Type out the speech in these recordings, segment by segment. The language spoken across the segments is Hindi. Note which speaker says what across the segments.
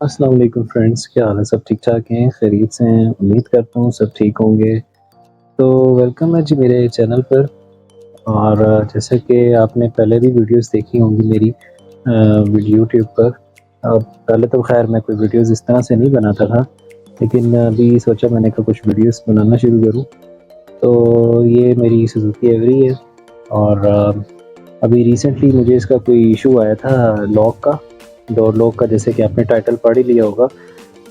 Speaker 1: अस्सलाम वालेकुम फ्रेंड्स, क्या हाल है? सब ठीक-ठाक हैं, खैरियत से हैं? उम्मीद करता हूँ सब ठीक होंगे। तो वेलकम है जी मेरे चैनल पर। और जैसे कि आपने पहले भी वीडियोज़ देखी होंगी मेरी यूट्यूब पर। पहले तो ख़ैर मैं कोई वीडियोज़ इस तरह से नहीं बनाता था, लेकिन अभी सोचा मैंने कहा कुछ वीडियोज़ बनाना शुरू करूँ। तो ये मेरी सुज़ुकी एवरी है। और अभी रिसेंटली मुझे इसका कोई इश्यू आया था लॉक का, डोर लॉक का, जैसे कि आपने टाइटल पढ़ ही लिया होगा।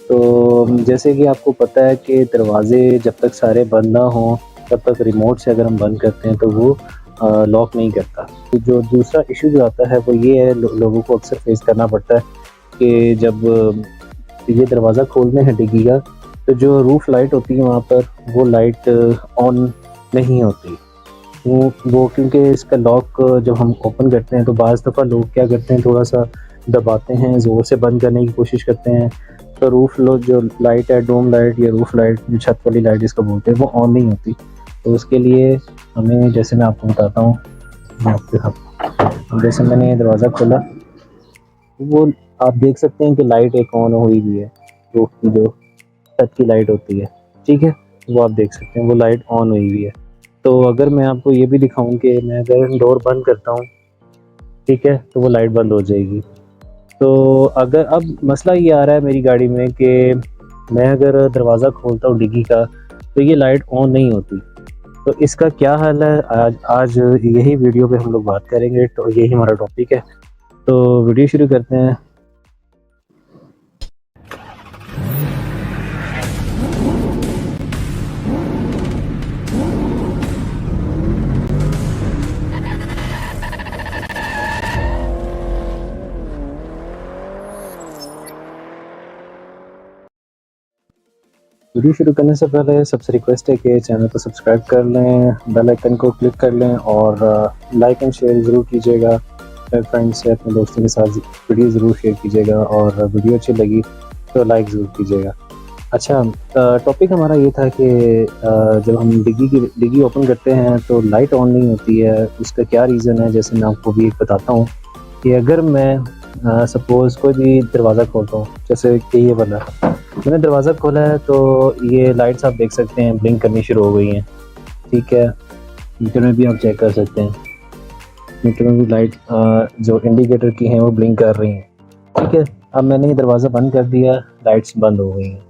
Speaker 1: तो जैसे कि आपको पता है कि दरवाज़े जब तक सारे बंद ना हों, तब तक रिमोट से अगर हम बंद करते हैं तो वो लॉक नहीं करता। तो जो दूसरा इश्यू जो आता है वो ये है, लोगों को अक्सर फेस करना पड़ता है कि जब ये दरवाज़ा खोलते हैं डिग्गी का, तो जो रूफ़ लाइट होती है वहाँ पर, वो लाइट ऑन नहीं होती। वो क्योंकि इसका लॉक जब हम ओपन करते हैं तो बाज़ दफ़ा लोग क्या करते हैं, थोड़ा-सा दबाते हैं, ज़ोर से बंद करने की कोशिश करते हैं, तो रूफ़ लो जो लाइट है, डोम लाइट या रूफ़ लाइट, जो छत वाली लाइट जिसको बोलते हैं, वो ऑन नहीं होती। तो उसके लिए हमें, जैसे मैं आपको बताता हूँ, मैं आपके साथ, जैसे मैंने ये दरवाज़ा खोला, वो आप देख सकते हैं कि लाइट एक ऑन हुई हुई है, रूफ़ की जो छत की लाइट होती है, ठीक है? वो आप देख सकते हैं, वो लाइट ऑन हुई हुई है। तो अगर मैं आपको ये भी दिखाऊँ कि मैं अगर डोर बंद करता हूँ, ठीक है? तो वो लाइट बंद हो जाएगी। तो अगर अब मसला ये आ रहा है मेरी गाड़ी में कि मैं अगर दरवाज़ा खोलता हूँ डिग्गी का, तो ये लाइट ऑन नहीं होती। तो इसका क्या हल है? आज आज यही वीडियो पे हम लोग बात करेंगे, तो यही हमारा टॉपिक है। तो वीडियो शुरू करते हैं। वीडियो शुरू करने से पहले सबसे रिक्वेस्ट है कि चैनल को सब्सक्राइब कर लें, बेल आइकन को क्लिक कर लें और लाइक एंड शेयर ज़रूर कीजिएगा। अपने फ्रेंड्स से, अपने दोस्तों के साथ वीडियो ज़रूर शेयर कीजिएगा, और वीडियो अच्छी लगी तो लाइक ज़रूर कीजिएगा। अच्छा, टॉपिक हमारा ये था कि जब हम डिग्गी ओपन करते हैं तो लाइट ऑन नहीं होती है, उसका क्या रीज़न है? जैसे मैं आपको भी एक बताता हूँ कि अगर मैं सपोज़ कोई भी दरवाज़ा खोलता हूँ, जैसे कि ये वाला, मैंने दरवाज़ा खोला है तो ये लाइट्स आप देख सकते हैं ब्लिंक करनी शुरू हो गई हैं, ठीक है? मीटर में भी आप चेक कर सकते हैं, मीटर में भी लाइट जो इंडिकेटर की हैं वो ब्लिंक कर रही हैं, ठीक है? अब मैंने ये दरवाज़ा बंद कर दिया, लाइट्स बंद हो गई हैं,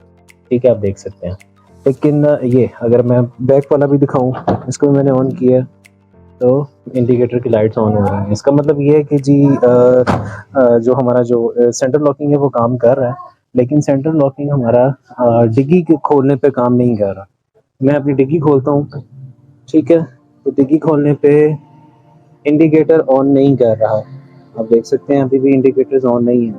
Speaker 1: ठीक है? आप देख सकते हैं। लेकिन ये अगर मैं बैक वाला भी दिखाऊँ, इसको भी मैंने ऑन किया, तो इंडिकेटर की लाइट्स ऑन हो रही हैं। इसका मतलब ये है कि जी जो हमारा जो सेंटर लॉकिंग है वो काम कर रहा है, लेकिन सेंटर लॉकिंग हमारा डिग्गी के खोलने पे काम नहीं कर रहा। मैं अपनी डिग्गी खोलता हूँ, ठीक है? तो डिग्गी खोलने पे इंडिकेटर ऑन नहीं कर रहा। आप देख सकते हैं अभी भी इंडिकेटर्स ऑन नहीं है।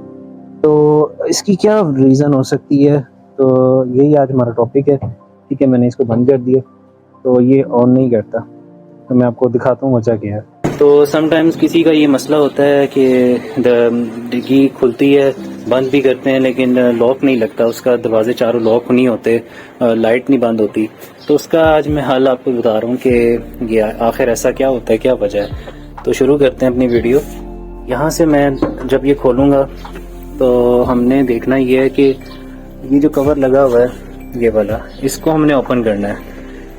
Speaker 1: तो इसकी क्या रीज़न हो सकती है? तो यही आज हमारा टॉपिक है, ठीक है? मैंने इसको बंद कर दिया, तो ये ऑन नहीं करता। तो मैं आपको दिखाता हूँ वजह क्या है। तो समटाइम्स किसी का ये मसला होता है कि डिग्गी खुलती है, बंद भी करते हैं, लेकिन लॉक नहीं लगता, उसका दरवाजे चारों लॉक नहीं होते, लाइट नहीं बंद होती। तो उसका आज मैं हल आपको बता रहा हूँ कि ये आखिर ऐसा क्या होता है, क्या वजह है। तो शुरू करते हैं अपनी वीडियो। यहाँ से मैं जब ये खोलूँगा तो हमने देखना ये है कि ये जो कवर लगा हुआ है ये वाला, इसको हमने ओपन करना है।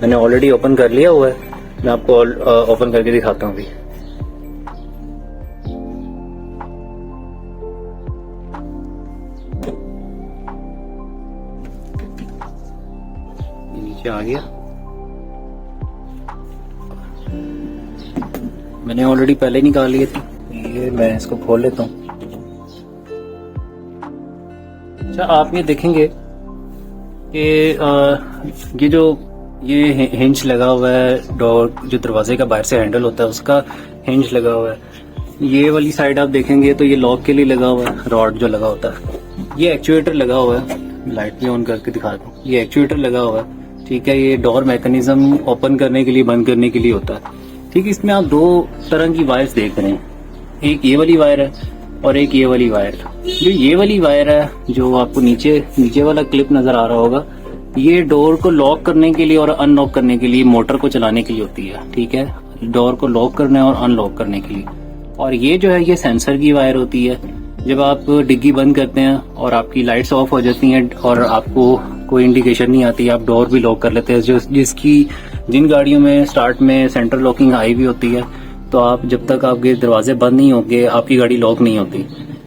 Speaker 1: मैंने ऑलरेडी ओपन कर लिया हुआ है, मैं आपको ओपन करके दिखाता हूँ अभी। ये नीचे आ गया, मैंने ऑलरेडी पहले निकाल लिए थे। ये मैं इसको खोल लेता हूँ। अच्छा, आप ये देखेंगे कि ये हिंज लगा हुआ है, डोर जो दरवाजे का बाहर से हैंडल होता है उसका हिंज लगा हुआ है। ये वाली साइड आप देखेंगे तो ये लॉक के लिए लगा हुआ है, रॉड जो लगा होता है। ये एक्चुएटर लगा हुआ है, लाइट भी ऑन करके दिखा दूँ। ये एक्चुएटर लगा हुआ है, ठीक है? ये डोर मैकेनिज्म ओपन करने के लिए, बंद करने के लिए होता है, ठीक है? इसमें आप दो तरह की वायर्स देख रहे हैं, एक ये वाली वायर है और एक ये वाली वायर। जो ये वाली वायर है, जो आपको नीचे वाला क्लिप नजर आ रहा होगा, ये डोर को लॉक करने के लिए और अनलॉक करने के लिए, मोटर को चलाने के लिए होती है, ठीक है? डोर को लॉक करने और अनलॉक करने के लिए। और ये जो है ये सेंसर की वायर होती है,
Speaker 2: जब आप डिग्गी बंद करते हैं और आपकी लाइट्स ऑफ हो जाती हैं और आपको कोई इंडिकेशन नहीं आती, आप डोर भी लॉक कर लेते हैं, जिन गाड़ियों में स्टार्ट में सेंट्रल लॉकिंग आई हुई होती है, तो आप जब तक आपके दरवाजे बंद नहीं होंगे आपकी गाड़ी लॉक नहीं होती।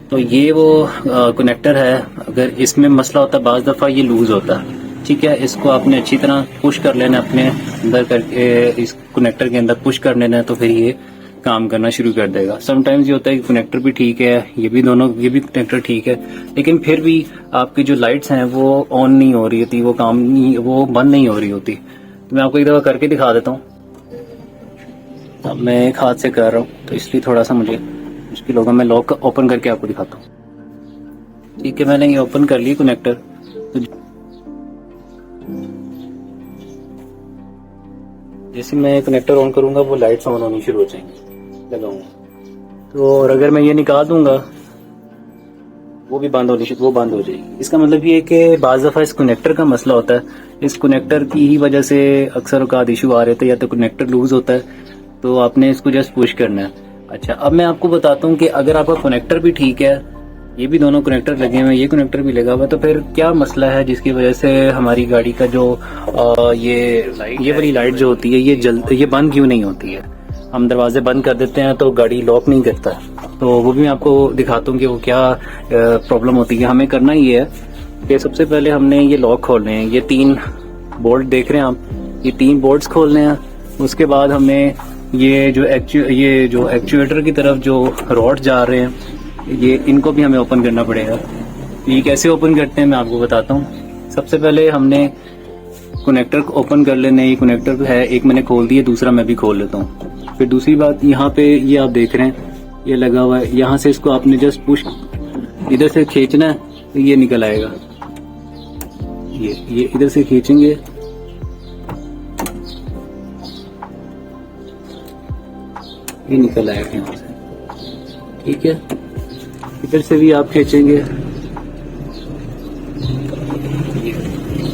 Speaker 2: तो ये वो कनेक्टर है, अगर इसमें मसला होता है बाज़ दफ़ा ये लूज़ होता है, ठीक है। इसको आपने अच्छी तरह पुश कर लेना, अपने अंदर करके इस कनेक्टर के अंदर पुश कर लेना, तो फिर ये काम करना शुरू कर देगा। समटाइम्स ये होता है कि कनेक्टर भी ठीक है, ये भी कनेक्टर ठीक है, लेकिन फिर भी आपकी जो लाइट्स हैं वो ऑन नहीं हो रही होती, वो बंद नहीं हो रही होती। तो मैं आपको एक दफ़ा करके दिखा देता हूँ। अब मैं एक हाथ से कर रहा हूँ तो इसलिए थोड़ा सा मुझे मुश्किल होगा। मैं लॉक ओपन करके आपको दिखाता हूँ। ठीक है, मैंने ये ओपन कर लिया कनेक्टर। जैसे मैं कनेक्टर ऑन करूंगा वो लाइट्स ऑन होनी शुरू हो जाएंगी, लगाऊंगा तो, और अगर मैं ये निकाल दूंगा वो बंद हो जाएगी। इसका मतलब ये है कि बाज़ दफ़ा इस कनेक्टर का मसला होता है, इस कनेक्टर की ही वजह से अक्सर औकात इशू आ रहे थे, या तो कनेक्टर लूज होता है, तो आपने इसको जस्ट पुश करना है। अच्छा, अब मैं आपको बताता हूँ कि अगर आपका कनेक्टर भी ठीक है, ये भी दोनों कनेक्टर लगे हुए हैं, ये कनेक्टर भी लगा हुआ है, तो फिर क्या मसला है जिसकी वजह से हमारी गाड़ी का जो ये वाली लाइट जो होती है ये बंद क्यों नहीं होती है। हम दरवाजे बंद कर देते हैं तो गाड़ी लॉक नहीं करता, तो वो भी मैं आपको दिखाता हूँ कि वो क्या प्रॉब्लम होती है। हमें करना ये है कि सबसे पहले हमने ये लॉक खोलने हैं, ये 3 बोल्ट देख रहे हैं आप, ये 3 बोल्ट्स खोलने हैं। उसके बाद हमें ये जो एक्चुएटर की तरफ जो रॉड जा रहे हैं, ये इनको भी हमें ओपन करना पड़ेगा। ये कैसे ओपन करते हैं मैं आपको बताता हूँ। सबसे पहले हमने कनेक्टर को ओपन कर लेने। ये कनेक्टर है, एक मैंने खोल दिया, दूसरा मैं भी खोल लेता हूँ। फिर दूसरी बात, यहाँ पे ये आप देख रहे हैं ये लगा हुआ है, यहाँ से इसको आपने जस्ट पुश इधर से खींचना है तो ये निकल आएगा। ये इधर से खींचेंगे, ये निकल आएगा यहाँ से, ठीक है। इधर से भी आप खींचेंगे,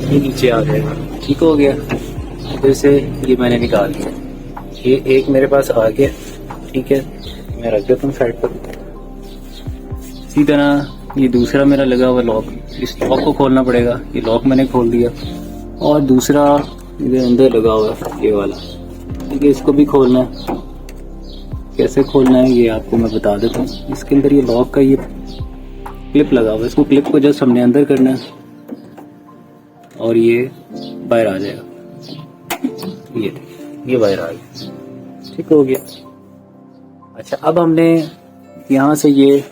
Speaker 2: ये नीचे आ जाएगा, ठीक हो गया। इधर से ये मैंने निकाल लिया, ये एक मेरे पास आ गया, ठीक है। मैं रख देता हूँ साइड पर। इसी तरह ये दूसरा मेरा लगा हुआ लॉक, इस लॉक को खोलना पड़ेगा। ये लॉक मैंने खोल दिया, और दूसरा इधर अंदर लगा हुआ है ये वाला, ठीक है। इसको भी खोलना है, कैसे खोलना है ये आपको मैं बता देता हूँ। इसके अंदर ये लॉक का ये क्लिप लगा हुआ है, इसको क्लिप को जस्ट हमने अंदर करना है और ये बाहर आ जाएगा। ये बाहर आ गया, ठीक हो गया। अच्छा, अब हमने यहाँ से ये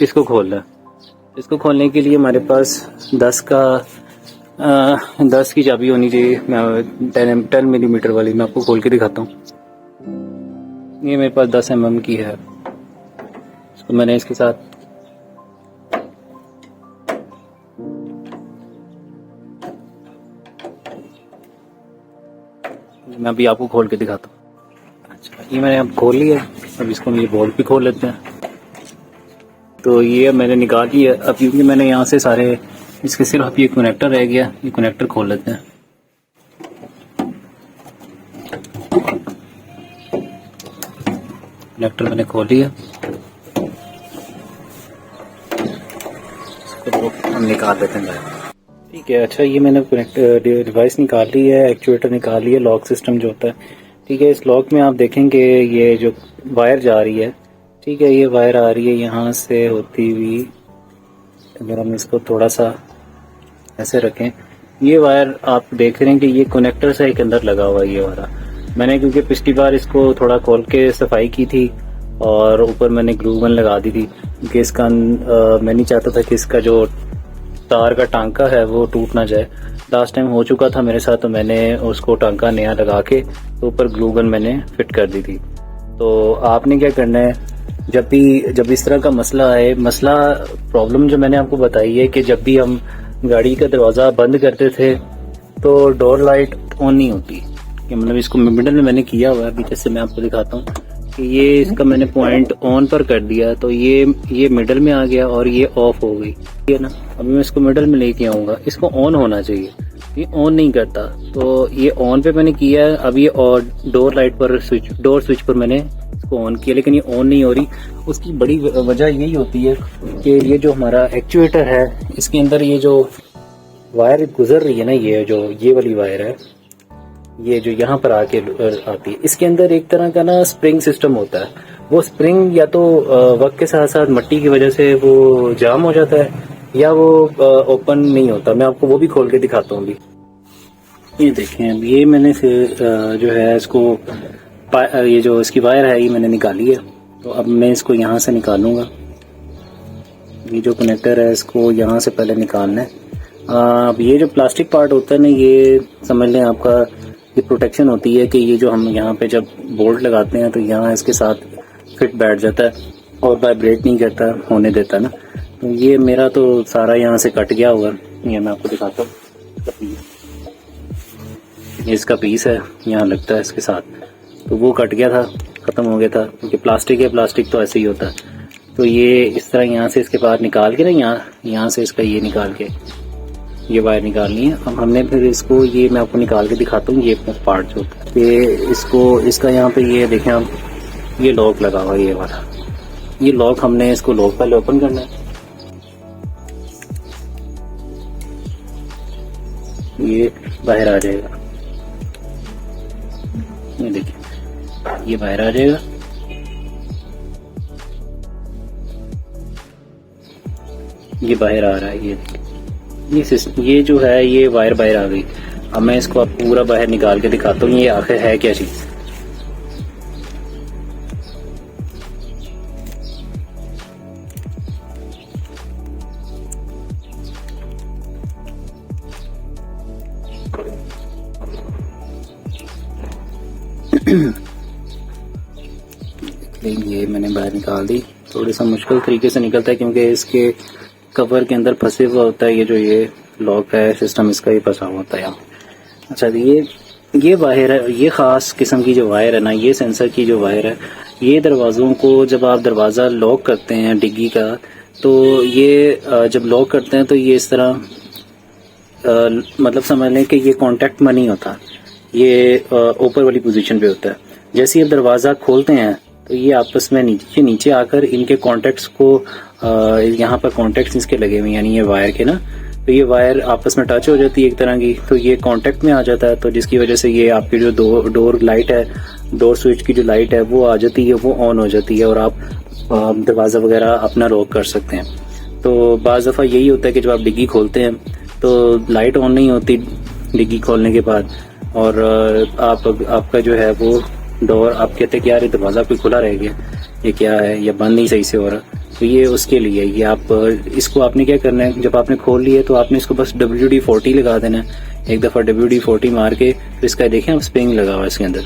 Speaker 2: इसको खोलना है। इसको खोलने के लिए हमारे पास 10 की चाबी होनी चाहिए। मैं 10 मिलीमीटर वाली मैं आपको खोल के दिखाता हूँ। ये मेरे पास 10 mm की है। इसको मैंने इसके साथ मैं अभी आपको खोल के दिखाता हूँ। अच्छा, ये मैंने अब खोल लिया। अब इसको हम ये बोल्ट भी खोल लेते हैं। तो ये मैंने निकाल लिया। अब क्योंकि मैंने यहाँ से सारे इसके सिर्फ अब ये कनेक्टर रह गया, ये कनेक्टर खोल लेते हैं। कनेक्टर मैंने खोल लिया, इसको हम निकाल देते हैं, ठीक है। अच्छा, ये मैंने डिवाइस निकाल ली है, एक्चुएटर निकाल लिया, लॉक सिस्टम जो होता है, ठीक है। इस लॉक में आप देखेंगे ये जो वायर जा रही है, ठीक है, ये वायर आ रही है यहाँ से होती हुई। अगर हम इसको थोड़ा सा ऐसे रखें, ये वायर आप देख रहे हैं कि ये कनेक्टर से एक अंदर लगा हुआ है ये वाला। मैंने क्योंकि पिछली बार इसको थोड़ा खोल के सफाई की थी और ऊपर मैंने ग्लू गन लगा दी थी, क्योंकि इसका मैं नहीं चाहता था कि इसका जो तार का टांका है वो टूट ना जाए। लास्ट टाइम हो चुका था मेरे साथ, तो मैंने उसको टांका नया लगा के तो ऊपर ग्लू गन मैंने फिट कर दी थी। तो आपने क्या करना है, जब इस तरह का मसला आए, प्रॉब्लम जो मैंने आपको बताई है कि जब भी हम गाड़ी का दरवाज़ा बंद करते थे तो डोर लाइट ऑन नहीं होती। कि मतलब इसको मिडल में मैंने किया हुआ है, अभी जैसे मैं आपको दिखाता हूँ कि ये इसका मैंने पॉइंट ऑन पर कर दिया, तो ये मिडल में आ गया और ये ऑफ हो गई, ठीक है ना। अभी मैं इसको मिडल में लेके आऊँगा, इसको ऑन होना चाहिए, ये ऑन नहीं करता, तो ये ऑन पे मैंने किया है। अब ये और डोर स्विच पर मैंने इसको इसको ऑन किया लेकिन ये ऑन नहीं हो रही। उसकी बड़ी वजह यही होती है कि ये जो हमारा एक्चुएटर है इसके अंदर ये जो वायर गुजर रही है ना, ये वाली वायर है, ये जो यहाँ पर आके आती है, इसके अंदर एक तरह का ना स्प्रिंग सिस्टम होता है। वो स्प्रिंग या तो वक्त के साथ साथ मिट्टी की वजह से वो जाम हो जाता है या वो ओपन नहीं होता। मैं आपको वो भी खोल के दिखाता हूँ अभी। ये देखें, अब ये मैंने जो है इसको ये जो इसकी वायर है ये मैंने निकाली है। तो अब मैं इसको यहाँ से निकालूंगा। ये जो कनेक्टर है इसको यहाँ से पहले निकालना है। अब ये जो प्लास्टिक पार्ट होता है ना, ये समझ लें आपका ये प्रोटेक्शन होती है कि ये जो हम यहाँ पे जब बोल्ट लगाते हैं तो यहाँ इसके साथ फिट बैठ जाता है और वाइब्रेट नहीं करता, होने देता ना। तो ये मेरा तो सारा यहाँ से कट गया हुआ, ये मैं आपको दिखाता हूँ। ये इसका पीस है, यहाँ लगता है इसके साथ, तो वो कट गया था, ख़त्म हो गया था, क्योंकि प्लास्टिक है, प्लास्टिक तो ऐसे ही होता है। तो ये इस तरह यहाँ से इसके पार निकाल के ना, यहाँ से इसका ये निकाल के ये वायर निकालनी है। अब हमने फिर इसको, ये मैं आपको निकाल के दिखाता हूँ, ये पार्ट जो होता है ये इसका यहाँ पे ये देखें आप, ये लॉक लगा हुआ है ये वाला। ये लॉक हमने इसको लॉक पहले ओपन करना है। ये बाहर आ जाएगा, ये देखिए ये बाहर आ जाएगा। ये बाहर आ रहा है, ये जो है ये वायर बाहर आ गई। अब मैं इसको अब पूरा बाहर निकाल के दिखाता हूँ ये आखिर है क्या चीज। ये मैंने बाहर निकाल दी। थोड़ी सा मुश्किल तरीके से निकलता है क्योंकि इसके कवर के अंदर फंसे हुआ होता है। ये जो ये लॉक है सिस्टम इसका ही फंसा हुआ होता है यहाँ। अच्छा, ये वायर है, ये खास किस्म की जो वायर है ना, ये सेंसर की जो वायर है, ये दरवाज़ों को जब आप दरवाज़ा लॉक करते हैं डिग्गी का, तो ये जब लॉक करते हैं तो ये इस तरह मतलब समझ लें कि ये कॉन्टैक्ट में नहीं होता, ये ऊपर वाली पोजीशन पे होता है। जैसे ही आप दरवाज़ा खोलते हैं तो ये आपस में नीचे आकर इनके कॉन्टैक्ट्स को यहाँ पर कॉन्टैक्ट्स इसके लगे हुए हैं, यानी ये वायर के ना, तो ये वायर आपस में टच हो जाती है एक तरह की, तो ये कांटेक्ट में आ जाता है। तो जिसकी वजह से ये आपकी जो डोर लाइट है, डोर स्विच की जो लाइट है वो आ जाती है, वो ऑन हो जाती है और आप दरवाज़ा वगैरह अपना लॉक कर सकते हैं। तो बाज़ दफ़ा यही होता है कि जब आप डिग्गी खोलते हैं तो लाइट ऑन नहीं होती डिग्गी खोलने के बाद, और आपका जो है वो डोर, आप कहते हैं कि यार ये दरवाज़ा भी खुला रह गया, ये क्या है, या बंद नहीं सही से हो रहा। तो ये उसके लिए ये आप इसको आपने क्या करना है, जब आपने खोल लिया तो आपने इसको बस WD-40 लगा देना है। एक दफ़ा WD-40 मार के तो इसका देखें आप स्प्रिंग लगा हुआ है इसके अंदर,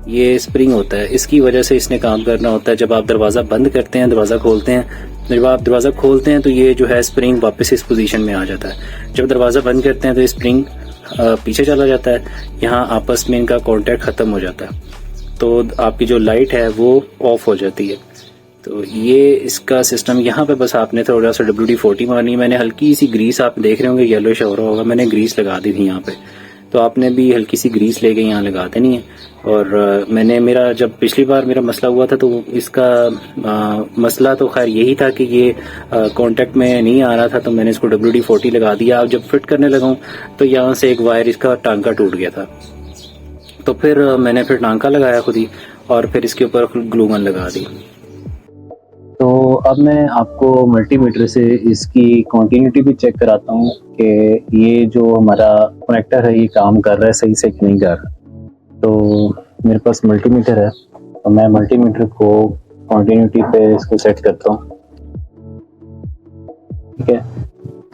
Speaker 2: ये स्प्रिंग होता है, इसकी वजह से इसने काम करना होता है। जब आप दरवाज़ा बंद करते हैं, दरवाज़ा खोलते हैं, जब आप दरवाज़ा खोलते हैं तो ये जो है स्प्रिंग वापस इस पोजीशन में आ जाता है। जब दरवाज़ा बंद करते हैं तो स्प्रिंग पीछे चला जाता है, यहाँ आपस में इनका कॉन्टैक्ट ख़त्म हो जाता है, तो आपकी जो लाइट है वो ऑफ हो जाती है। तो ये इसका सिस्टम यहाँ पे बस आपने थोड़ा सा WD-40 मारनी। मैंने हल्की सी ग्रीस, आप देख रहे होंगे येलोइश हो रहा होगा, मैंने ग्रीस लगा दी थी यहाँ पे, तो आपने भी हल्की सी ग्रीस लेके यहाँ लगा देनी है। और मेरा जब पिछली बार मेरा मसला हुआ था तो इसका मसला तो खैर यही था कि ये कांटेक्ट में नहीं आ रहा था, तो मैंने इसको WD-40 लगा दिया। अब जब फिट करने लगा तो यहाँ से एक वायर इसका टांका टूट गया था, तो फिर मैंने फिर टांका लगाया खुद ही और फिर इसके ऊपर ग्लू गन लगा दी।
Speaker 1: तो अब मैं आपको मल्टीमीटर से इसकी कंटिन्यूटी भी चेक कराता हूँ कि ये जो हमारा कनेक्टर है ये काम कर रहा है सही से कि नहीं कर रहा। तो मेरे पास मल्टीमीटर है, तो मैं मल्टीमीटर को कंटिन्यूटी पे इसको सेट करता हूँ, ठीक है।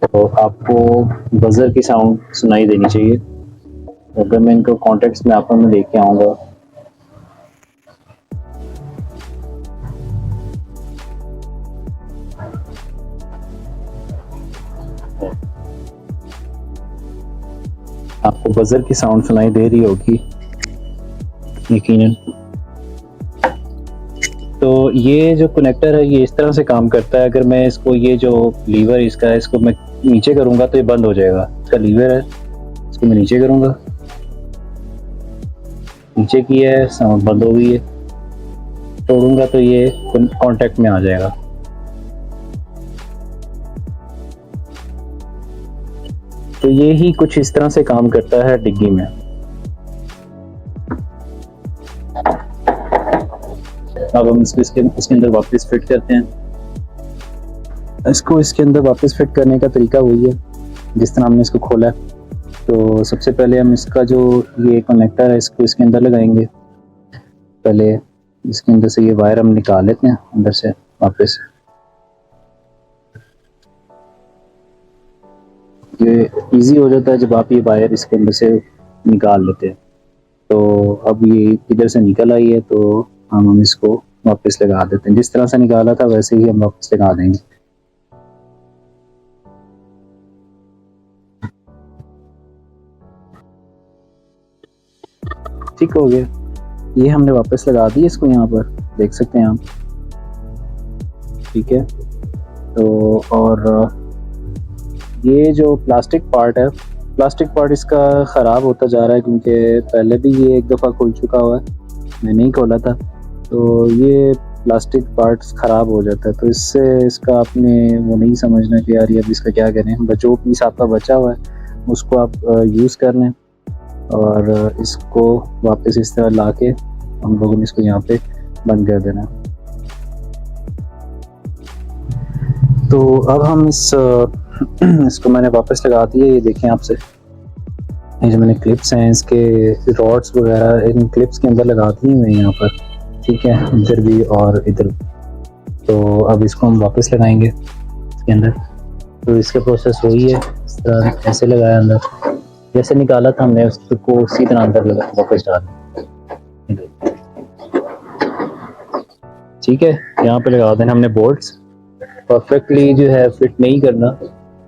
Speaker 1: तो आपको बजर की साउंड सुनाई देनी चाहिए। अगर मैं इनको कॉन्टेक्ट्स में आपको मैं लेके आऊँगा, आपको बजर की साउंड सुनाई दे रही होगी यकीनन। तो ये जो कनेक्टर है ये इस तरह से काम करता है। अगर मैं इसको, ये जो लीवर इसका है, इसको मैं नीचे करूँगा तो ये बंद हो जाएगा। इसका लीवर है, इसको मैं नीचे करूँगा, नीचे किया है, साउंड बंद हो गई है। तोड़ूंगा तो ये कांटेक्ट में आ जाएगा। तो ये ही कुछ इस तरह से काम करता है डिग्गी में। अब हम इसको इसके अंदर वापस फिट करते हैं। इसको इसके अंदर वापस फिट करने का तरीका वही है जिस तरह हमने इसको खोला है। तो सबसे पहले हम इसका जो ये कनेक्टर है इसको इसके अंदर लगाएंगे। पहले इसके अंदर से ये वायर हम निकाल लेते हैं अंदर से वापस। ये इजी हो जाता है जब आप ये वायर इसके अंदर से निकाल लेते हैं। तो अब ये इधर से निकल आई है तो हम इसको वापस लगा देते हैं। जिस तरह से निकाला था वैसे ही हम वापस लगा देंगे। ठीक हो गया, ये हमने वापस लगा दी इसको, यहाँ पर देख सकते हैं आप। ठीक है, तो और ये जो प्लास्टिक पार्ट है, प्लास्टिक पार्ट इसका ख़राब होता जा रहा है क्योंकि पहले भी ये एक दफ़ा खुल चुका हुआ है, मैंने ही खोला था। तो ये प्लास्टिक पार्ट्स ख़राब हो जाता है, तो इससे इसका आपने वो नहीं समझना कि यार ये अब इसका क्या करें। जो पीस आपका बचा हुआ है उसको आप यूज़ कर लें और इसको वापस इस तरह ला के हम लोगों ने इसको यहाँ पे बंद कर देना। तो अब हम इसको मैंने वापस लगा दिया। ये देखें आपसे, ये जो मैंने क्लिप्स हैं इसके रॉड्स वगैरह इन क्लिप्स के अंदर लगा दी मैं यहाँ पर। ठीक है, इधर भी और इधर। तो अब इसको हम वापस लगाएंगे इसके अंदर। तो इसका प्रोसेस वही है, इस तरह ऐसे लगाया अंदर, जैसे निकाला था हमने उसको उसी तरह अंदर लगा वापस डाल। ठीक है, यहाँ पे लगा देना हमने बोल्ट्स। परफेक्टली जो है फिट नहीं करना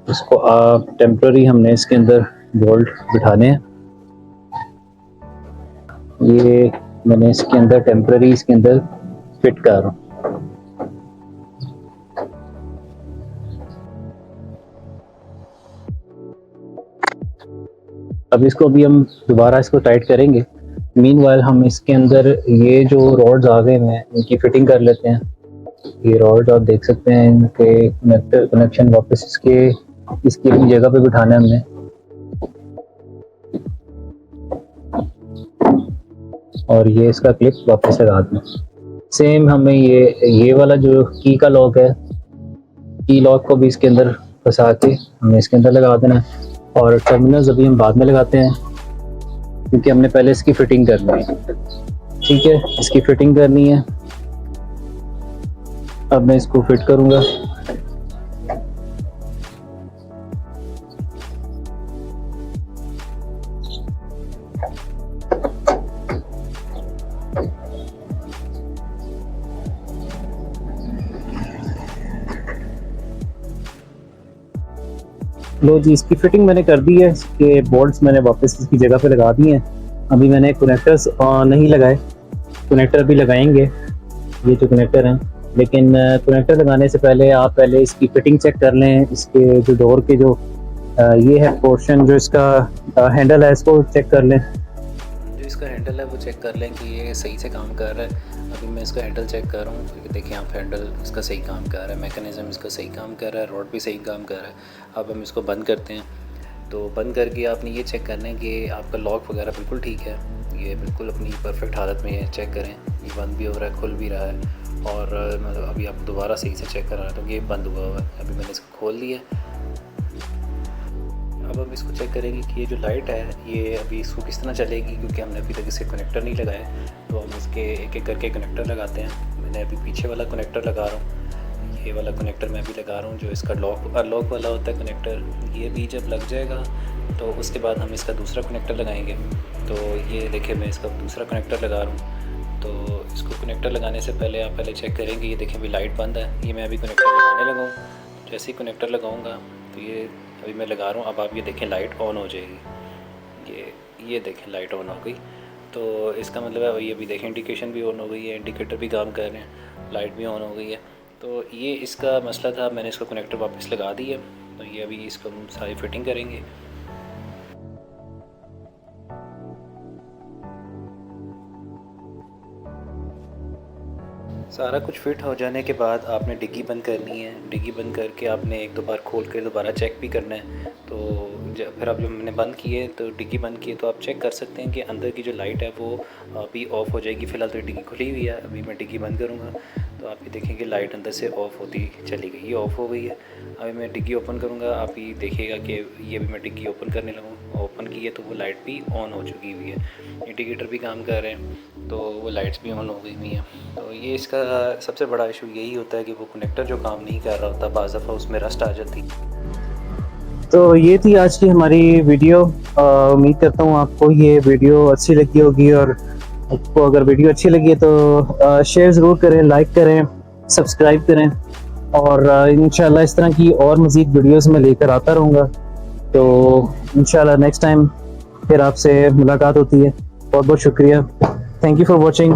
Speaker 1: उसको, टेम्पररी हमने इसके अंदर बोल्ट बिठाने हैं। ये मैंने इसके अंदर टेम्पररी इसके अंदर फिट कर रहा हूँ। अब इसको अभी हम दोबारा इसको टाइट करेंगे। मीनवाइल हम इसके अंदर ये जो रॉड्स आ गए हैं इनकी फिटिंग कर लेते हैं। ये रॉड आप देख सकते हैं, इनके कनेक्शन वापस इसकी अपनी जगह पे बिठाना है हमने। और ये इसका क्लिप वापस लगा देना। सेम हमें ये वाला जो की का लॉक है, की लॉक को भी इसके अंदर फंसा के हमें इसके अंदर लगा देना है। और टर्मिनल्स अभी हम बाद में लगाते हैं क्योंकि हमने पहले इसकी फिटिंग करनी है। ठीक है, इसकी फिटिंग करनी है। अब मैं इसको फिट करूंगा। लो जी, इसकी फिटिंग मैंने कर दी है। इसके बोल्ट्स मैंने वापस इसकी जगह पे लगा दिए हैं। अभी मैंने कनेक्टर्स नहीं लगाए, कनेक्टर भी लगाएंगे, ये जो कनेक्टर हैं। लेकिन कनेक्टर लगाने से पहले आप पहले इसकी फिटिंग चेक कर लें। इसके जो डोर के जो ये है पोर्शन, जो इसका हैंडल है, इसको चेक कर लें।
Speaker 2: जो इसका हैंडल है वो चेक कर लें कि ये सही से काम कर रहा है। अभी मैं इसका हैंडल चेक कर रहा हूँ, देखिए आप हैंडल इसका सही काम कर रहा है, मैकेनिज़्म इसका सही काम कर रहा है, रॉड भी सही काम कर रहा है। अब हम इसको बंद करते हैं। तो बंद करके आपने ये चेक करना है कि आपका लॉक वगैरह बिल्कुल ठीक है, ये बिल्कुल अपनी परफेक्ट हालत में है। चेक करें, ये बंद भी हो रहा है, खुल भी रहा है। और मतलब अभी आप दोबारा सही से चेक कर रहे हैं तो ये बंद हुआ हुआ है। अभी मैंने इसको खोल दिया। अब हम इसको चेक करेंगे कि ये जो लाइट है ये अभी इसको किस तरह चलेगी, क्योंकि हमने अभी तक इसे कनेक्टर नहीं लगाया। तो हम इसके एक एक करके कनेक्टर लगाते हैं। मैंने अभी पीछे वाला कनेक्टर लगा रहा हूँ, ये वाला कनेक्टर मैं अभी लगा रहा हूँ, जो इसका लॉक अनलॉक वाला होता है कनेक्टर। ये भी जब लग जाएगा तो उसके बाद हम इसका दूसरा कनेक्टर लगाएंगे। तो ये देखिए मैं इसका दूसरा कनेक्टर लगा रहा हूँ। तो इसको कनेक्टर लगाने से पहले आप पहले चेक करेंगे, ये देखें अभी लाइट बंद है। ये मैं अभी कनेक्टर लगाने लगा हूँ। जैसे ही कनेक्टर लगाऊँगा तो ये अभी मैं लगा रहा हूँ। अब आप ये देखें लाइट ऑन हो जाएगी। ये देखें लाइट ऑन हो गई। तो इसका मतलब है ये अभी देखें इंडिकेशन भी ऑन हो गई है, इंडिकेटर भी काम कर रहे हैं, लाइट भी ऑन हो गई है। तो ये इसका मसला था। मैंने इसको कनेक्टर वापस लगा दी है। तो ये अभी इसको हम सारी फिटिंग करेंगे। सारा कुछ फिट हो जाने के बाद आपने डिग्गी बंद करनी है। डिग्गी बंद करके आपने एक दो बार खोल कर दोबारा चेक भी करना है। तो फिर अब जब मैंने बंद किए तो डिग्गी बंद किए तो आप चेक कर सकते हैं कि अंदर की जो लाइट है वो अभी ऑफ़ हो जाएगी। फ़िलहाल तो डिग्गी खुली हुई है। अभी मैं डिग्गी बंद करूँगा तो आप ये देखेंगे लाइट अंदर से ऑफ़ होती चली गई, ये ऑफ़ हो गई है। अभी मैं डिग्गी ओपन करूँगा, आप ये देखिएगा कि ये भी मैं डिग्गी ओपन करने लगूँ। ओपन की है तो वो लाइट भी ऑन हो चुकी हुई है, इंडिकेटर भी काम कर रहे हैं, तो वो लाइट्स भी ऑन हो गई हुई हैं। तो ये इसका सबसे बड़ा इशू यही होता है कि वो कनेक्टर जो काम नहीं कर रहा होता, बाज़ दफ़ा उसमें रस्ट आ जाती।
Speaker 1: तो ये थी आज की हमारी वीडियो। उम्मीद करता हूँ आपको ये वीडियो अच्छी लगी होगी, और आपको अगर वीडियो अच्छी लगी तो शेयर ज़रूर करें, लाइक करें, सब्सक्राइब करें, और इंशाल्लाह इस तरह की और मज़ीद वीडियोस में लेकर आता रहूँगा। तो इंशाल्लाह नेक्स्ट टाइम फिर आपसे मुलाकात होती है। बहुत बहुत शुक्रिया। Thank you for watching.